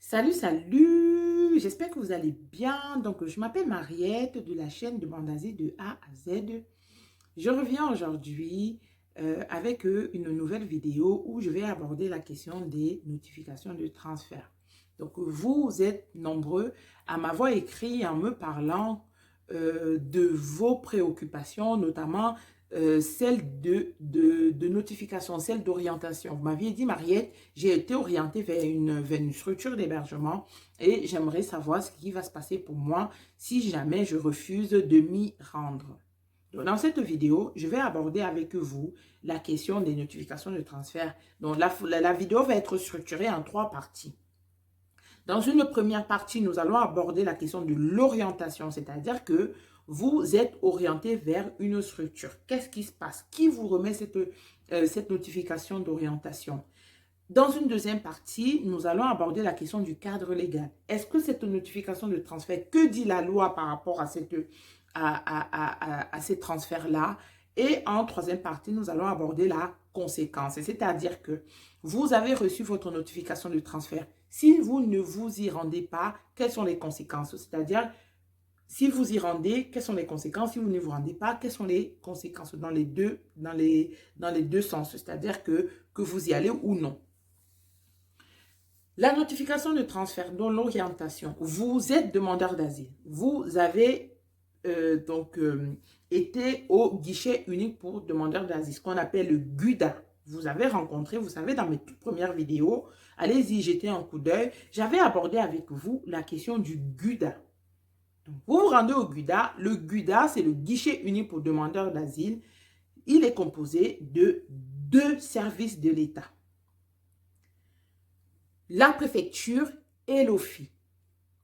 Salut, salut! J'espère que vous allez bien. Donc, je m'appelle Mariette de la chaîne de Bandazi de A à Z. Je reviens aujourd'hui avec une nouvelle vidéo où je vais aborder la question des notifications de transfert. Donc, vous êtes nombreux à m'avoir écrit en me parlant de vos préoccupations, notamment celle de notification, celle d'orientation. Vous m'aviez dit, Mariette, j'ai été orientée vers une structure d'hébergement et j'aimerais savoir ce qui va se passer pour moi si jamais je refuse de m'y rendre. Donc, dans cette vidéo, je vais aborder avec vous la question des notifications de transfert. Donc, la vidéo va être structurée en 3 parties. Dans une première partie, nous allons aborder la question de l'orientation, c'est-à-dire que vous êtes orienté vers une structure. Qu'est-ce qui se passe? Qui vous remet cette notification d'orientation? Dans une deuxième partie, nous allons aborder la question du cadre légal. Est-ce que cette notification de transfert, que dit la loi par rapport à ces transferts-là? Et en troisième partie, nous allons aborder la conséquence. C'est-à-dire que vous avez reçu votre notification de transfert. Si vous ne vous y rendez pas, quelles sont les conséquences? C'est-à-dire, si vous y rendez, quelles sont les conséquences? Si vous ne vous rendez pas, quelles sont les conséquences dans les deux sens? C'est-à-dire que vous y allez ou non. La notification de transfert dans l'orientation. Vous êtes demandeur d'asile. Vous avez été au guichet unique pour demandeurs d'asile, ce qu'on appelle le GUDA. Vous avez rencontré, vous savez, dans mes toutes premières vidéos, allez-y, jetez un coup d'œil. J'avais abordé avec vous la question du GUDA. Donc, vous vous rendez au GUDA. Le GUDA, c'est le guichet unique pour demandeurs d'asile. Il est composé de 2 services de l'État. La préfecture et l'OFI.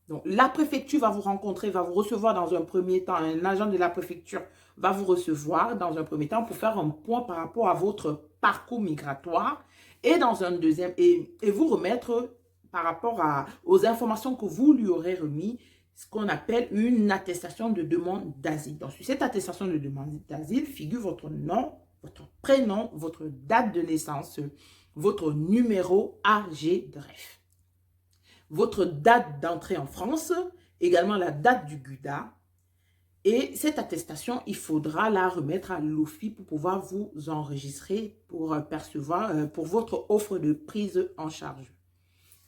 Donc, la préfecture va vous rencontrer, va vous recevoir dans un premier temps. Un agent de la préfecture va vous recevoir dans un premier temps pour faire un point par rapport à votre parcours migratoire et dans un deuxième, et vous remettre par rapport aux informations que vous lui aurez remis, ce qu'on appelle une attestation de demande d'asile. Donc, sur cette attestation de demande d'asile figure votre nom, votre prénom, votre date de naissance, votre numéro AGDREF, votre date d'entrée en France, également la date du GUDA. Et cette attestation, il faudra la remettre à l'OFI pour pouvoir vous enregistrer pour percevoir, pour votre offre de prise en charge.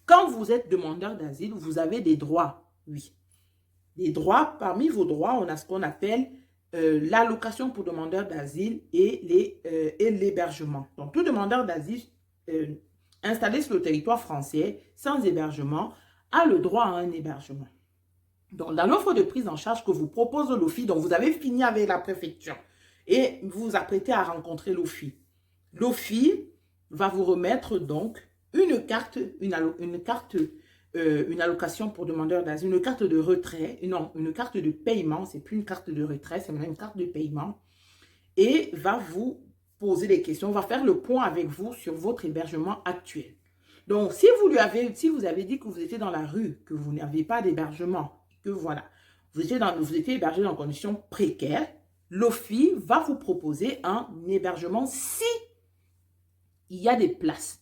Quand vous êtes demandeur d'asile, vous avez des droits, oui. Des droits, parmi vos droits, on a ce qu'on appelle l'allocation pour demandeurs d'asile et l'hébergement. Donc, tout demandeur d'asile installé sur le territoire français sans hébergement a le droit à un hébergement. Donc, dans l'offre de prise en charge que vous propose l'OFI, donc vous avez fini avec la préfecture et vous vous apprêtez à rencontrer l'OFI. L'OFI va vous remettre donc une carte, une allocation pour demandeurs d'asile, une carte de retrait, non, une carte de paiement, c'est plus une carte de retrait, c'est même une carte de paiement, et va vous poser des questions, va faire le point avec vous sur votre hébergement actuel. Donc, si vous avez dit que vous étiez dans la rue, que vous n'avez pas d'hébergement, que voilà, vous étiez hébergé dans des conditions précaires, l'OFI va vous proposer un hébergement si il y a des places.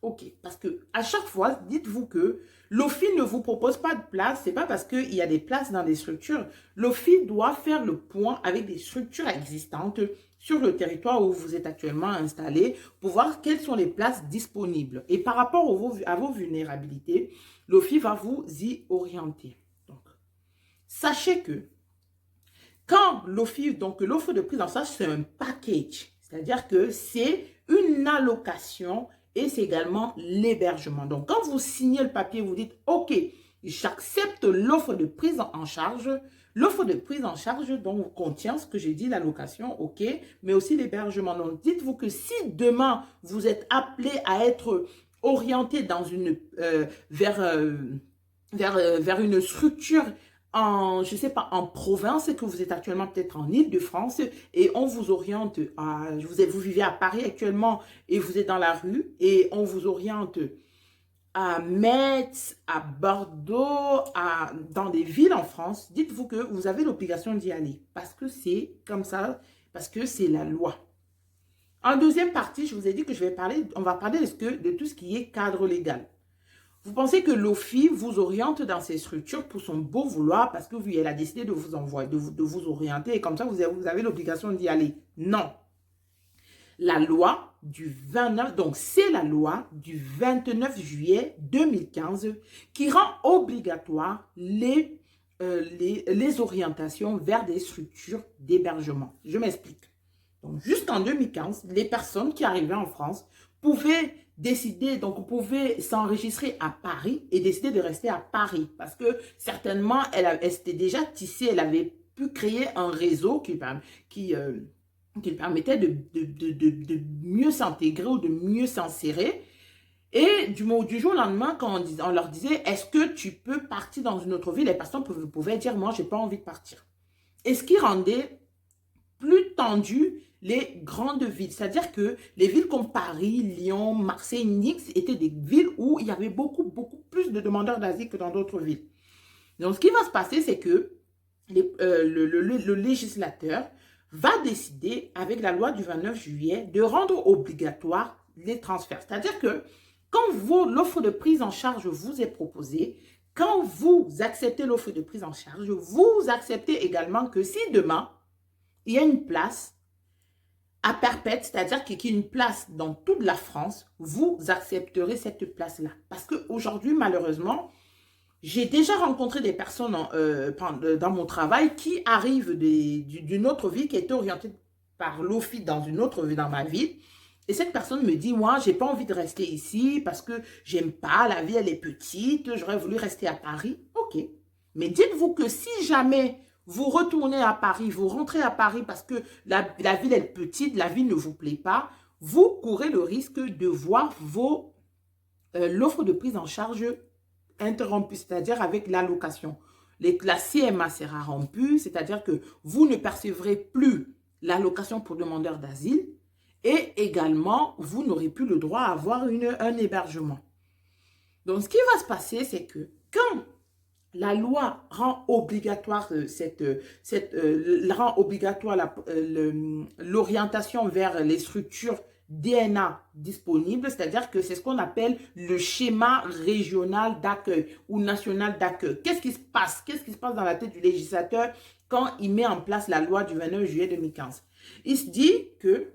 Ok, parce que à chaque fois, dites-vous que l'OFI ne vous propose pas de place, c'est pas parce qu'il y a des places dans des structures. L'OFI doit faire le point avec des structures existantes sur le territoire où vous êtes actuellement installé pour voir quelles sont les places disponibles. Et par rapport à vos vulnérabilités, l'OFI va vous y orienter. Donc, sachez que quand l'OFI, donc l'offre de prise en charge, c'est un package, c'est-à-dire que c'est une allocation et c'est également l'hébergement. Donc, quand vous signez le papier, vous dites « Ok, j'accepte l'offre de prise en charge ». L'offre de prise en charge donc contient ce que j'ai dit, l'allocation, ok, mais aussi l'hébergement. Donc, dites-vous que si demain, vous êtes appelé à être orienté dans vers une structure je ne sais pas, en province, que vous êtes actuellement peut-être en Île-de-France et on vous oriente, vous vivez à Paris actuellement et vous êtes dans la rue et on vous oriente à Metz, à Bordeaux, dans des villes en France, dites-vous que vous avez l'obligation d'y aller parce que c'est comme ça, parce que c'est la loi. En deuxième partie, je vous ai dit que on va parler de tout ce qui est cadre légal. Vous pensez que l'OFI vous oriente dans ces structures pour son beau vouloir parce que elle a décidé de vous envoyer, de vous orienter et comme ça, vous avez l'obligation d'y aller. Non. La loi du 29, donc c'est la loi du 29 juillet 2015 qui rend obligatoire les orientations vers des structures d'hébergement. Je m'explique. Donc, jusqu'en 2015, les personnes qui arrivaient en France pouvaient décider, donc pouvaient s'enregistrer à Paris et décider de rester à Paris parce que certainement, elle s'était déjà tissée, elle avait pu créer un réseau qui permettait de mieux s'intégrer ou de mieux s'insérer. Et du jour au lendemain, quand on leur disait, est-ce que tu peux partir dans une autre ville, les personnes pouvaient dire, moi, je n'ai pas envie de partir. Et ce qui rendait plus tendu les grandes villes. C'est-à-dire que les villes comme Paris, Lyon, Marseille, Nice étaient des villes où il y avait beaucoup plus de demandeurs d'asile que dans d'autres villes. Donc, ce qui va se passer, c'est que le législateur va décider, avec la loi du 29 juillet, de rendre obligatoire les transferts. C'est-à-dire que quand l'offre de prise en charge vous est proposée, quand vous acceptez l'offre de prise en charge, vous acceptez également que si demain, il y a une place à perpète, c'est-à-dire qu'il y a une place dans toute la France, vous accepterez cette place-là. Parce qu'aujourd'hui, malheureusement, j'ai déjà rencontré des personnes dans mon travail qui arrivent d'une autre ville qui était orientée par l'OFI dans une autre ville dans ma ville. Et cette personne me dit, moi, j'ai pas envie de rester ici parce que j'aime pas, la vie, elle est petite, j'aurais voulu rester à Paris. Ok. Mais dites-vous que si jamais vous retournez à Paris, vous rentrez à Paris parce que la ville est petite, la ville ne vous plaît pas, vous courez le risque de voir l'offre de prise en charge interrompue, c'est-à-dire avec l'allocation. La CMA sera rompue, c'est-à-dire que vous ne percevrez plus l'allocation pour demandeurs d'asile et également, vous n'aurez plus le droit à avoir un hébergement. Donc, ce qui va se passer, c'est que quand la loi rend obligatoire l'orientation vers les structures DNA disponibles, c'est-à-dire que c'est ce qu'on appelle le schéma régional d'accueil ou national d'accueil. Qu'est-ce qui se passe? Qu'est-ce qui se passe dans la tête du législateur quand il met en place la loi du 29 juillet 2015? Il se dit que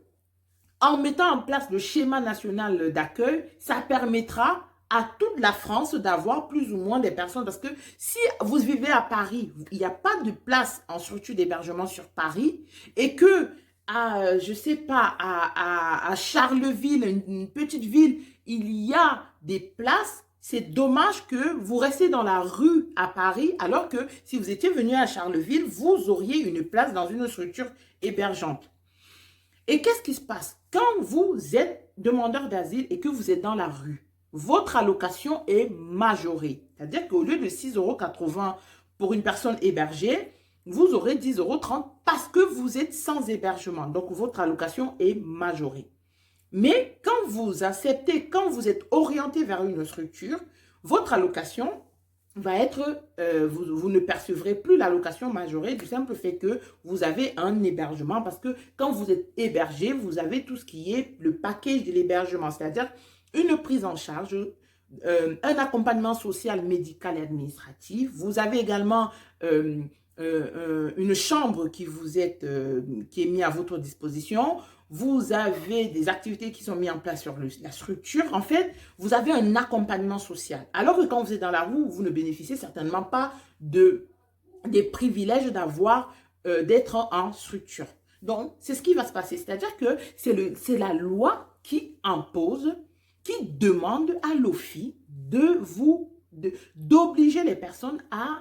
en mettant en place le schéma national d'accueil, ça permettra à toute la France d'avoir plus ou moins des personnes. Parce que si vous vivez à Paris, il n'y a pas de place en structure d'hébergement sur Paris et que, je ne sais pas, à Charleville, une petite ville, il y a des places, c'est dommage que vous restez dans la rue à Paris alors que si vous étiez venu à Charleville, vous auriez une place dans une structure hébergeante. Et qu'est-ce qui se passe? Quand vous êtes demandeur d'asile et que vous êtes dans la rue, votre allocation est majorée. C'est-à-dire qu'au lieu de 6,80 € pour une personne hébergée, vous aurez 10,30 € parce que vous êtes sans hébergement. Donc, votre allocation est majorée. Mais quand vous acceptez, quand vous êtes orienté vers une structure, votre allocation va être, vous ne percevrez plus l'allocation majorée du simple fait que vous avez un hébergement parce que quand vous êtes hébergé, vous avez tout ce qui est le package de l'hébergement, c'est-à-dire une prise en charge, un accompagnement social, médical et administratif. Vous avez également une chambre qui est mise à votre disposition. Vous avez des activités qui sont mises en place sur la structure. En fait, vous avez un accompagnement social. Alors que quand vous êtes dans la rue, vous ne bénéficiez certainement pas des privilèges d'être en structure. Donc, c'est ce qui va se passer. C'est-à-dire que c'est la loi qui impose, qui demande à l'OFI d'obliger les personnes à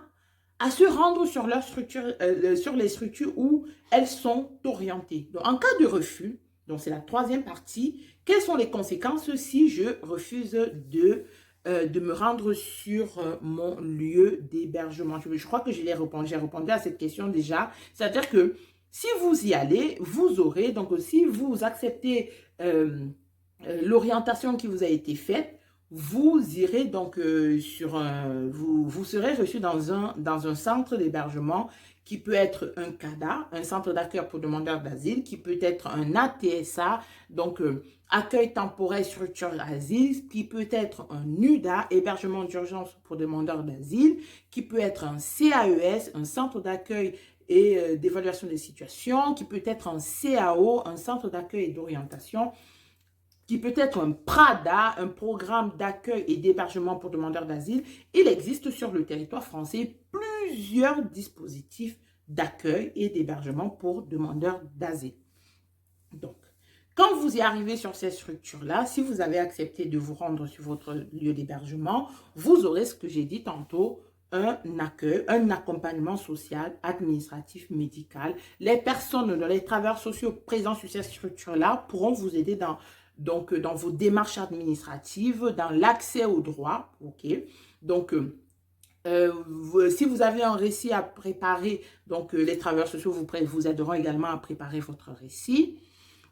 se rendre sur leur structure, sur les structures où elles sont orientées. Donc, en cas de refus, donc c'est la troisième partie, quelles sont les conséquences si je refuse de me rendre sur mon lieu d'hébergement? Je crois que j'ai répondu à cette question déjà. C'est-à-dire que si vous y allez, vous aurez, donc si vous acceptez l'orientation qui vous a été faite, vous irez donc vous serez reçu dans un centre d'hébergement qui peut être un CADA, un centre d'accueil pour demandeurs d'asile, qui peut être un ATSA, donc accueil temporaire structure d'asile, qui peut être un UDA, hébergement d'urgence pour demandeurs d'asile, qui peut être un CAES, un centre d'accueil et d'évaluation des situations, qui peut être un CAO, un centre d'accueil et d'orientation, qui peut être un PRADA, un programme d'accueil et d'hébergement pour demandeurs d'asile. Il existe sur le territoire français plusieurs dispositifs d'accueil et d'hébergement pour demandeurs d'asile. Donc, quand vous y arrivez sur ces structures-là, si vous avez accepté de vous rendre sur votre lieu d'hébergement, vous aurez ce que j'ai dit tantôt, un accueil, un accompagnement social, administratif, médical. Les personnes, les travailleurs sociaux présents sur ces structures-là pourront vous aider dans vos démarches administratives, dans l'accès aux droits, ok. Donc, si vous avez un récit à préparer, donc les travailleurs sociaux vous aideront également à préparer votre récit.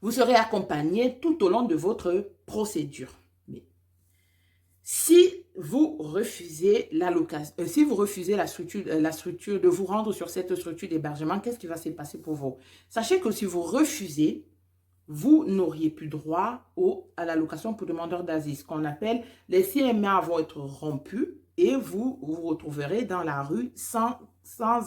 Vous serez accompagné tout au long de votre procédure. Mais si vous refusez l'allocation, si vous refusez la structure de vous rendre sur cette structure d'hébergement, qu'est-ce qui va se passer pour vous? Sachez que si vous refusez, vous n'auriez plus droit à l'allocation pour demandeurs d'asile. Ce qu'on appelle les CMA vont être rompus et vous vous retrouverez dans la rue sans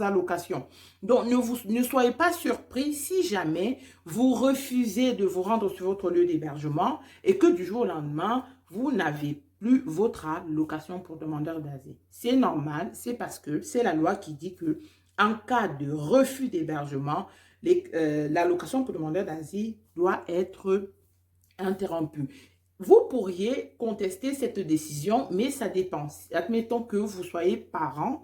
allocation. Donc, ne soyez pas surpris si jamais vous refusez de vous rendre sur votre lieu d'hébergement et que du jour au lendemain, vous n'avez plus votre allocation pour demandeurs d'asile. C'est normal, c'est parce que c'est la loi qui dit que en cas de refus d'hébergement, l'allocation pour demandeurs d'asile doit être interrompue. Vous pourriez contester cette décision, mais ça dépend. Admettons que vous soyez parent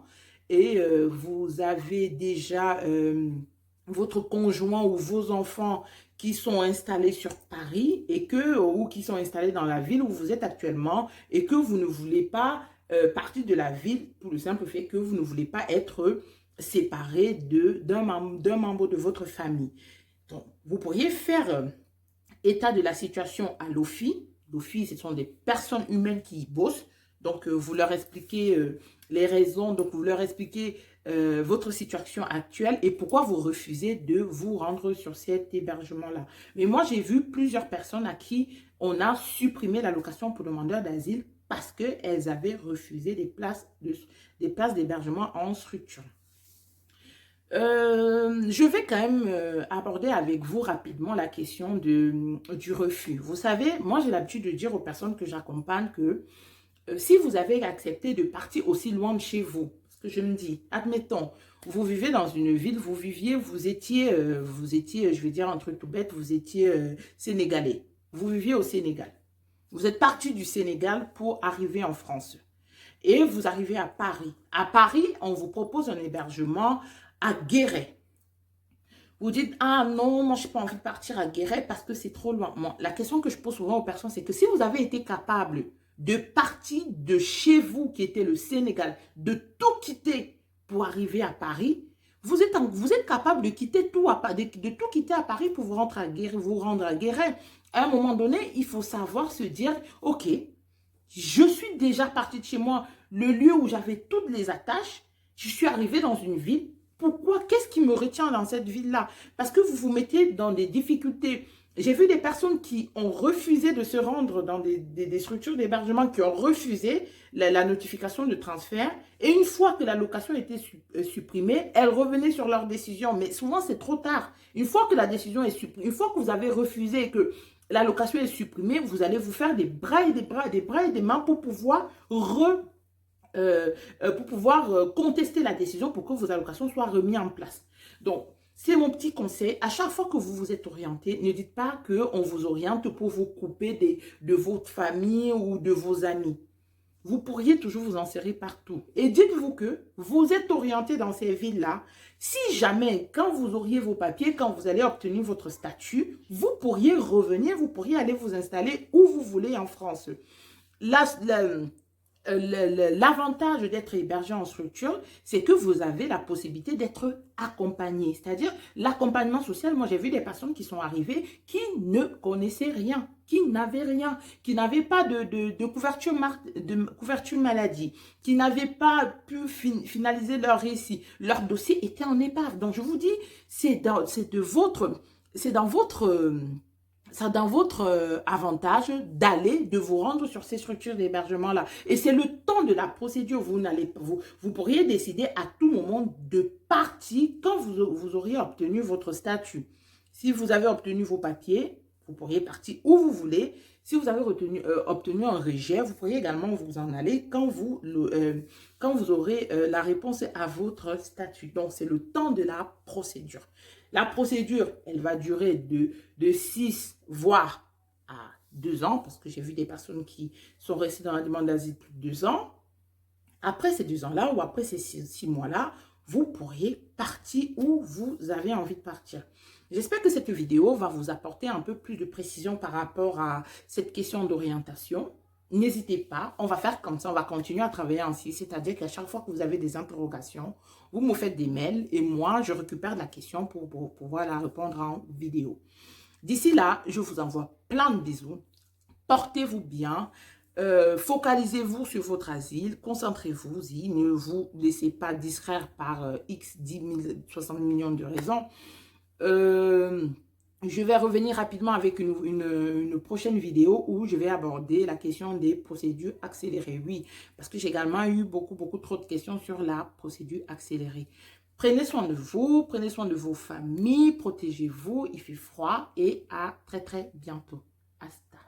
et vous avez déjà votre conjoint ou vos enfants qui sont installés sur Paris ou qui sont installés dans la ville où vous êtes actuellement et que vous ne voulez pas partir de la ville pour le simple fait que vous ne voulez pas être séparé d'un membre de votre famille. Donc, vous pourriez faire état de la situation à l'OFI. L'OFI, ce sont des personnes humaines qui y bossent. Donc, vous leur expliquez les raisons, donc vous leur expliquez votre situation actuelle et pourquoi vous refusez de vous rendre sur cet hébergement-là. Mais moi, j'ai vu plusieurs personnes à qui on a supprimé l'allocation pour demandeurs d'asile parce qu'elles avaient refusé des places d'hébergement en structure. Je vais quand même aborder avec vous rapidement la question du refus. Vous savez, moi j'ai l'habitude de dire aux personnes que j'accompagne que si vous avez accepté de partir aussi loin de chez vous, parce que je me dis, admettons, vous vivez dans une ville, vous étiez, je vais dire un truc tout bête, vous étiez sénégalais. Vous viviez au Sénégal. Vous êtes parti du Sénégal pour arriver en France. Et vous arrivez à Paris. À Paris, on vous propose un hébergement à Guéret. Vous dites, ah non, moi je n'ai pas envie de partir à Guéret parce que c'est trop loin. Bon, la question que je pose souvent aux personnes, c'est que si vous avez été capable de partir de chez vous, qui était le Sénégal, de tout quitter pour arriver à Paris, vous êtes capable de quitter tout, de tout quitter à Paris pour vous rendre à Guéret. À un moment donné, il faut savoir se dire, ok, je suis déjà parti de chez moi, le lieu où j'avais toutes les attaches, je suis arrivé dans une ville. Pourquoi? Qu'est-ce qui me retient dans cette ville-là? Parce que vous vous mettez dans des difficultés. J'ai vu des personnes qui ont refusé de se rendre dans des structures d'hébergement, qui ont refusé la notification de transfert. Et une fois que l'allocation était supprimée, elles revenaient sur leur décision. Mais souvent, c'est trop tard. Une fois que la décision est supprimée, une fois que vous avez refusé et que l'allocation est supprimée, vous allez vous faire des bras et des mains pour pouvoir contester la décision pour que vos allocations soient remises en place. Donc, c'est mon petit conseil. À chaque fois que vous vous êtes orienté, ne dites pas qu'on vous oriente pour vous couper de votre famille ou de vos amis. Vous pourriez toujours vous insérer partout. Et dites-vous que vous êtes orienté dans ces villes-là. Si jamais, quand vous auriez vos papiers, quand vous allez obtenir votre statut, vous pourriez revenir, vous pourriez aller vous installer où vous voulez en France. l'avantage d'être hébergé en structure, c'est que vous avez la possibilité d'être accompagné. C'est-à-dire, l'accompagnement social, moi j'ai vu des personnes qui sont arrivées qui ne connaissaient rien, qui n'avaient rien, qui n'avaient pas de couverture maladie, qui n'avaient pas pu finaliser leur récit. Leur dossier était en épave. Donc je vous dis, c'est dans votre avantage d'aller, de vous rendre sur ces structures d'hébergement-là. Et c'est le temps de la procédure. Vous pourriez décider à tout moment de partir quand vous auriez obtenu votre statut. Si vous avez obtenu vos papiers, vous pourriez partir où vous voulez. Si vous avez obtenu un rejet, vous pourriez également vous en aller quand vous aurez la réponse à votre statut. Donc, c'est le temps de la procédure. La procédure, elle va durer de 6 voire à 2 ans, parce que j'ai vu des personnes qui sont restées dans la demande d'asile plus de 2 ans. Après ces 2 ans-là ou après ces 6 mois-là, vous pourriez partir où vous avez envie de partir. J'espère que cette vidéo va vous apporter un peu plus de précision par rapport à cette question d'orientation. N'hésitez pas, on va faire comme ça, on va continuer à travailler ainsi. C'est-à-dire qu'à chaque fois que vous avez des interrogations, vous me faites des mails et moi, je récupère la question pour pouvoir la répondre en vidéo. D'ici là, je vous envoie plein de bisous. Portez-vous bien. Focalisez-vous sur votre asile. Concentrez-vous-y. Ne vous laissez pas distraire par X, 10 000, 60 millions de raisons. Je vais revenir rapidement avec une prochaine vidéo où je vais aborder la question des procédures accélérées. Oui, parce que j'ai également eu beaucoup trop de questions sur la procédure accélérée. Prenez soin de vous, prenez soin de vos familles, protégez-vous, il fait froid et à très bientôt. Hasta.